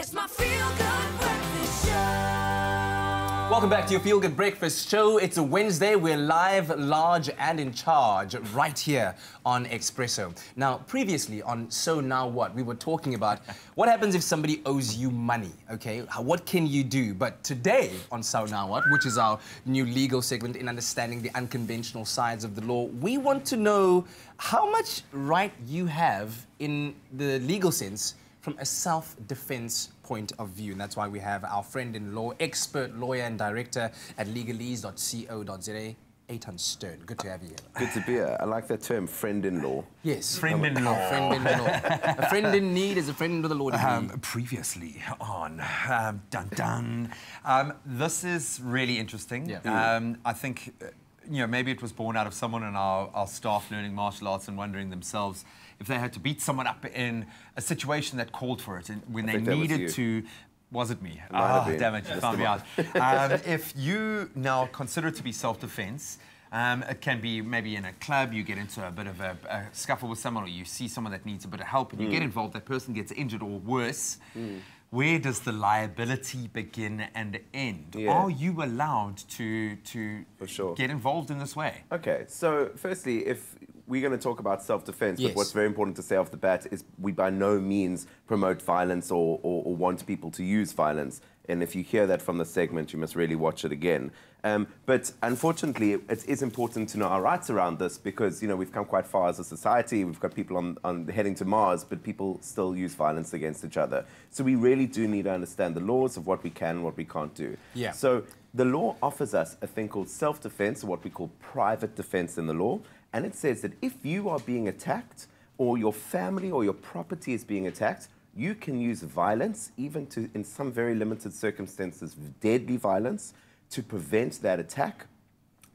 It's my feel-good breakfast show. Welcome back to your Feel Good Breakfast Show. It's a Wednesday. We're live, large, and in charge right here on Expresso. Now, previously on So Now What, we were talking about what happens if somebody owes you money, okay? What can you do? But today on So Now What, which is our new legal segment in understanding the unconventional sides of the law, we want to know how much right you have in the legal sense from a self-defense point of view. And that's why we have our friend in law, expert lawyer and director at legalese.co.za, Eitan Stern. Good to have you here. Good to be here. I like that term, friend-in-law. Yes. Friend-in-law. Friend-in-law. A friend in need is a friend of the law. Previously on this is really interesting. Yeah. I think, maybe it was born out of someone in our staff learning martial arts and wondering themselves if they had to beat someone up in a situation that called for it, and when they needed to. Was it me? Damn it, you found me out. If you now consider it to be self-defense, it can be maybe in a club, you get into a bit of a scuffle with someone, or you see someone that needs a bit of help, and you get involved, that person gets injured or worse. Where does the liability begin and end? Yeah. Are you allowed to For sure. get involved in this way? Okay, so firstly, if we're going to talk about self-defense, Yes. but what's very important to say off the bat is we by no means promote violence or want people to use violence. And if you hear that from the segment, you must really watch it again. But unfortunately, it is important to know our rights around this because, we've come quite far as a society. We've got people on heading to Mars, but people still use violence against each other. So we really do need to understand the laws of what we can and what we can't do. Yeah. So the law offers us a thing called self-defense, or what we call private defense in the law. And it says that if you are being attacked or your family or your property is being attacked, you can use violence, even to, in some very limited circumstances, deadly violence, to prevent that attack.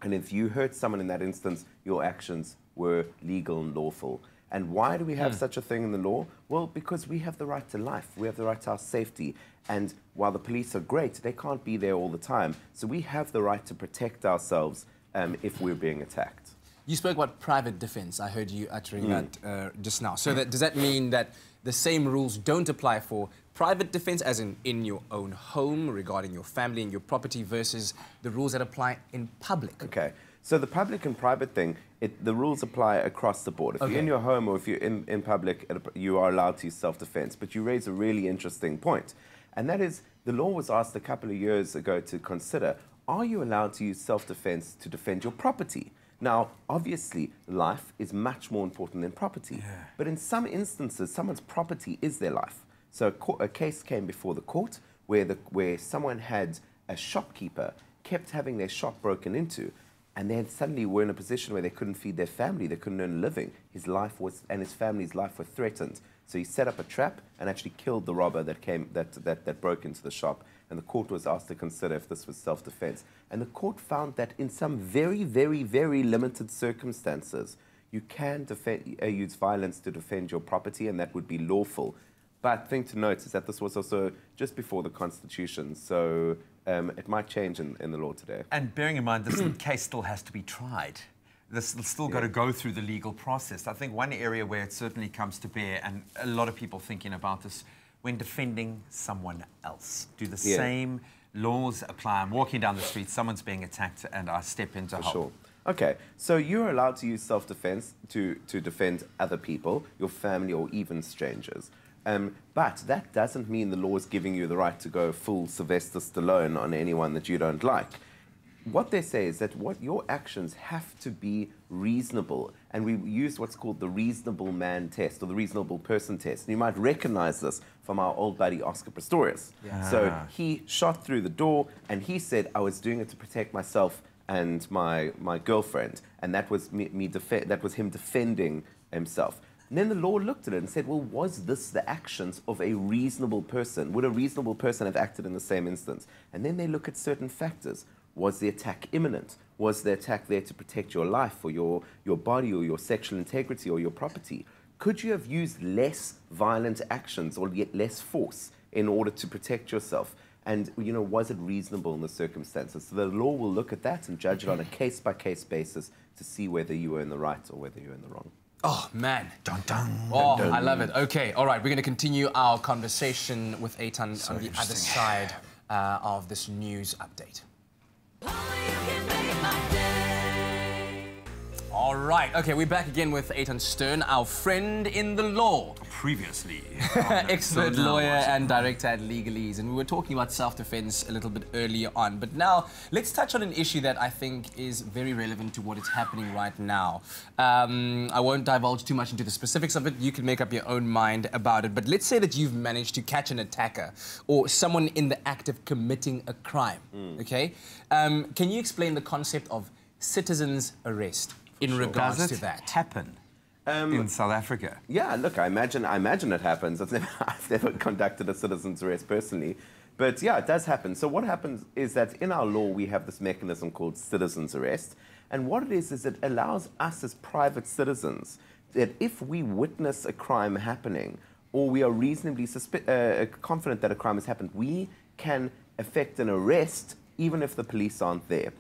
And if you hurt someone in that instance, your actions were legal and lawful. And why do we have such a thing in the law? Well, because we have the right to life. We have the right to our safety. And while the police are great, they can't be there all the time. So we have the right to protect ourselves if we're being attacked. You spoke about private defense. I heard you uttering that just now. So does that mean that the same rules don't apply for private defense, as in your own home, regarding your family and your property, versus the rules that apply in public? Okay. So the public and private thing, the rules apply across the board. If you're in your home or if you're in public, you are allowed to use self-defense. But you raise a really interesting point. And that is, the law was asked a couple of years ago to consider, are you allowed to use self-defense to defend your property? Now, obviously, life is much more important than property. Yeah. But in some instances, someone's property is their life. So a case came before the court where someone had a shopkeeper, kept having their shop broken into, and they suddenly were in a position where they couldn't feed their family, they couldn't earn a living. His life and his family's life were threatened. So he set up a trap and actually killed the robber that broke into the shop. And the court was asked to consider if this was self-defense. And the court found that in some very, very, very limited circumstances, you can use violence to defend your property, and that would be lawful. But the thing to note is that this was also just before the Constitution, so it might change in the law today. And bearing in mind, this case still has to be tried. This still got to go through the legal process. I think one area where it certainly comes to bear, and a lot of people thinking about this, when defending someone else, do the same laws apply? I'm walking down the street, someone's being attacked, and I step in to help. Sure. Okay, so you're allowed to use self-defense to defend other people, your family, or even strangers. But that doesn't mean the law is giving you the right to go full Sylvester Stallone on anyone that you don't like. What they say is that your actions have to be reasonable, and we use what's called the reasonable man test, or the reasonable person test. And you might recognize this from our old buddy Oscar Pistorius. Yeah. So he shot through the door, and he said, I was doing it to protect myself and my girlfriend, and that was that was him defending himself. And then the law looked at it and said, well, was this the actions of a reasonable person? Would a reasonable person have acted in the same instance? And then they look at certain factors. Was the attack imminent? Was the attack there to protect your life or your body or your sexual integrity or your property? Could you have used less violent actions or yet less force in order to protect yourself? And, was it reasonable in the circumstances? So the law will look at that and judge it on a case-by-case basis to see whether you were in the right or whether you're in the wrong. Oh, man. Dun, dun, Oh, dun, dun. I love it. Okay, all right, we're going to continue our conversation with Eitan on the other interesting. side of this news update. Only you can make my day. All right, okay, we're back again with Eitan Stern, our friend in the law. Previously. Expert So now lawyer what? and director at Legalese, and we were talking about self-defense a little bit earlier on, but now let's touch on an issue that I think is very relevant to what is happening right now. I won't divulge too much into the specifics of it. You can make up your own mind about it, but let's say that you've managed to catch an attacker or someone in the act of committing a crime, okay? Can you explain the concept of citizen's arrest in regards Does it to that? happen in South Africa? Yeah, look, I imagine it happens. I've never conducted a citizen's arrest personally, but yeah, it does happen. So what happens is that in our law we have this mechanism called citizen's arrest, and what it is it allows us as private citizens that if we witness a crime happening or we are reasonably confident that a crime has happened, we can effect an arrest even if the police aren't there.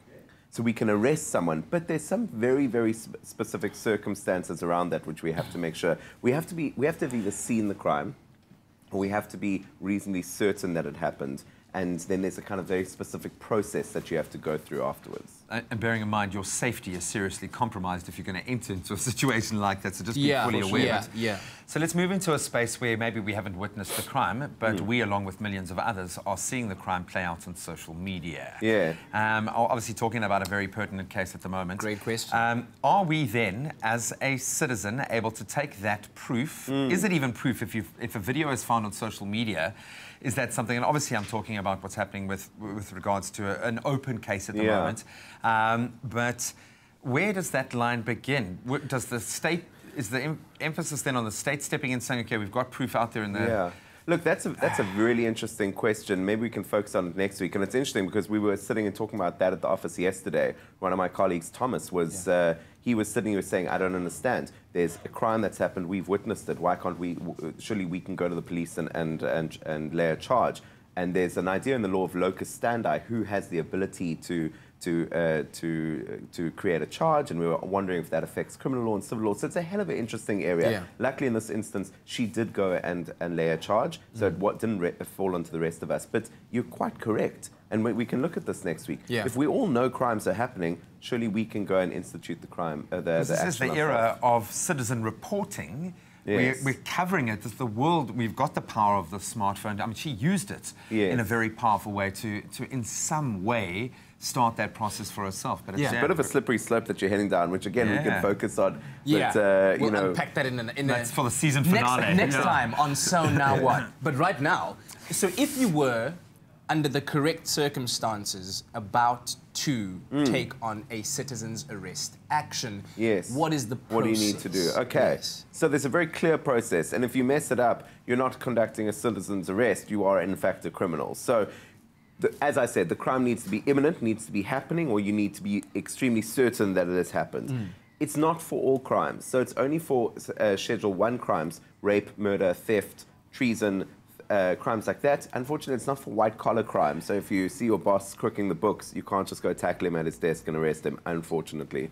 So we can arrest someone, but there's some very, very specific circumstances around that which we have to make sure. We have to have either seen the crime, or we have to be reasonably certain that it happened, and then there's a kind of very specific process that you have to go through afterwards. And bearing in mind your safety is seriously compromised if you're going to enter into a situation like that, so just be fully aware of it. Yeah. So let's move into a space where maybe we haven't witnessed the crime, but we, along with millions of others, are seeing the crime play out on social media. Yeah. Obviously talking about a very pertinent case at the moment. Great question. Are we then, as a citizen, able to take that proof? Is it even proof if a video is found on social media? Is that something, and obviously I'm talking about what's happening with regards to an open case at the moment, but where does that line begin? Does the state, is the emphasis then on the state stepping in saying, okay, we've got proof out there in the... Yeah. Look, that's a really interesting question. Maybe we can focus on it next week. And it's interesting because we were sitting and talking about that at the office yesterday. One of my colleagues, Thomas, was he was sitting here saying, I don't understand. There's a crime that's happened. We've witnessed it. Why can't we? Surely we can go to the police and lay a charge. And there's an idea in the law of locus standi, who has the ability to create a charge, and we were wondering if that affects criminal law and civil law. So it's a hell of an interesting area. Yeah. Luckily, in this instance, she did go and lay a charge, so it didn't fall onto the rest of us. But you're quite correct, and we can look at this next week. Yeah. If we all know crimes are happening, surely we can go and institute the crime. This is the era of citizen reporting. Yes. We're covering it. It's the world. We've got the power of the smartphone. I mean, she used it in a very powerful way to in some way start that process for herself. But it's a bit of a slippery slope that you're heading down, which again we can focus on. Yeah, But, we'll you know, unpack that in that's for the season finale. Next time on So Now What. But right now, so if you were under the correct circumstances about to take on a citizen's arrest action, what is the process? What do you need to do? Okay, Yes. so there's a very clear process, and if you mess it up, you're not conducting a citizen's arrest, you are in fact a criminal. So, as I said, the crime needs to be imminent, needs to be happening, or you need to be extremely certain that it has happened. It's not for all crimes, so it's only for Schedule 1 crimes, rape, murder, theft, treason, crimes like that. Unfortunately, it's not for white-collar crime. So if you see your boss crooking the books, you can't just go tackle him at his desk and arrest him, unfortunately.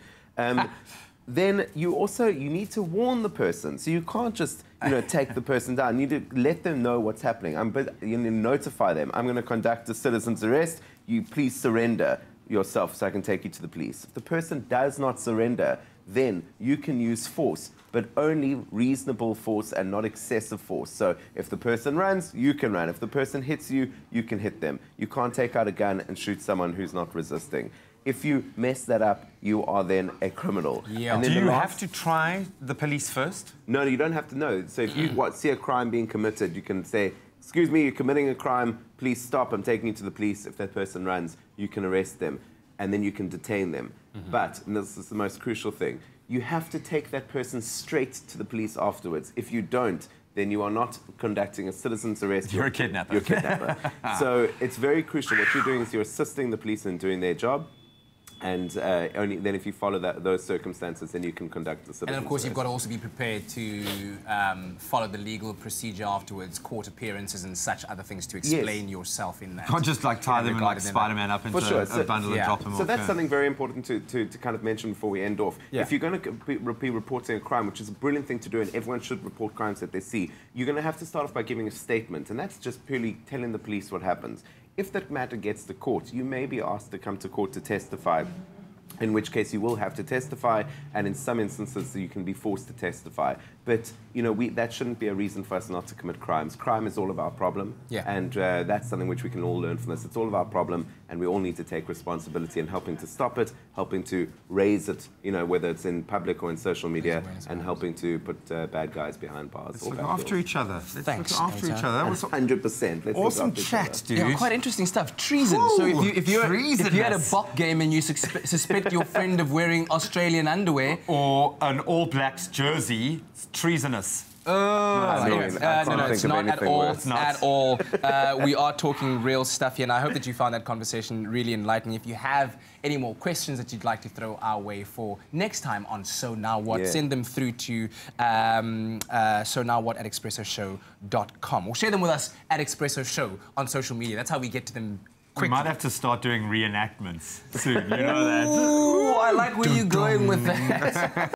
Then you need to warn the person. So you can't just take the person down. You need to let them know what's happening. You need to notify them. I'm going to conduct a citizen's arrest. You please surrender yourself so I can take you to the police. If the person does not surrender, then you can use force, but only reasonable force and not excessive force. So if the person runs, you can run. If the person hits you, you can hit them. You can't take out a gun and shoot someone who's not resisting. If you mess that up, you are then a criminal. Yeah. And then Do you the have to try the police first? No, you don't have to know. So if you see a crime being committed, you can say, excuse me, you're committing a crime, please stop, I'm taking you to the police. If that person runs, you can arrest them, and then you can detain them. But, and this is the most crucial thing, you have to take that person straight to the police afterwards. If you don't, then you are not conducting a citizen's arrest. You're a kidnapper. You're a kidnapper. So it's very crucial. What you're doing is you're assisting the police in doing their job. And only then, if you follow those circumstances, then you can conduct the citizen. And of course, you've got to also be prepared to follow the legal procedure afterwards, court appearances and such other things to explain yourself in that. Can't just like tie them like Spider-Man up into a bundle and drop them off. So that's something very important to kind of mention before we end off. Yeah. If you're going to be reporting a crime, which is a brilliant thing to do, and everyone should report crimes that they see, you're going to have to start off by giving a statement, and that's just purely telling the police what happens. If that matter gets to court, you may be asked to come to court to testify, in which case you will have to testify, and in some instances you can be forced to testify. But that shouldn't be a reason for us not to commit crimes. Crime is all of our problem, and that's something which we can all learn from this. It's all of our problem, and we all need to take responsibility in helping to stop it, helping to raise it, whether it's in public or in social media, and helping to put bad guys behind bars. Let's look after each other. Thanks, Look after each other. That was 100%. awesome chat, dude. Yeah, quite interesting stuff. Treason. Ooh, So if you had a treasonous. bop game and you suspect your friend of wearing Australian underwear, Or an All Blacks jersey, it's treasonous. no, it's not at all. worse. At all. We are talking real stuff here, and I hope that you found that conversation really enlightening. If you have any more questions that you'd like to throw our way for next time on So Now What, send them through to sonowwhat@expressoshow.com, or share them with us at Expresso Show on social media. That's how we get to them We quickly. might have to start doing reenactments soon, you know that? Ooh, I like where you're going with that.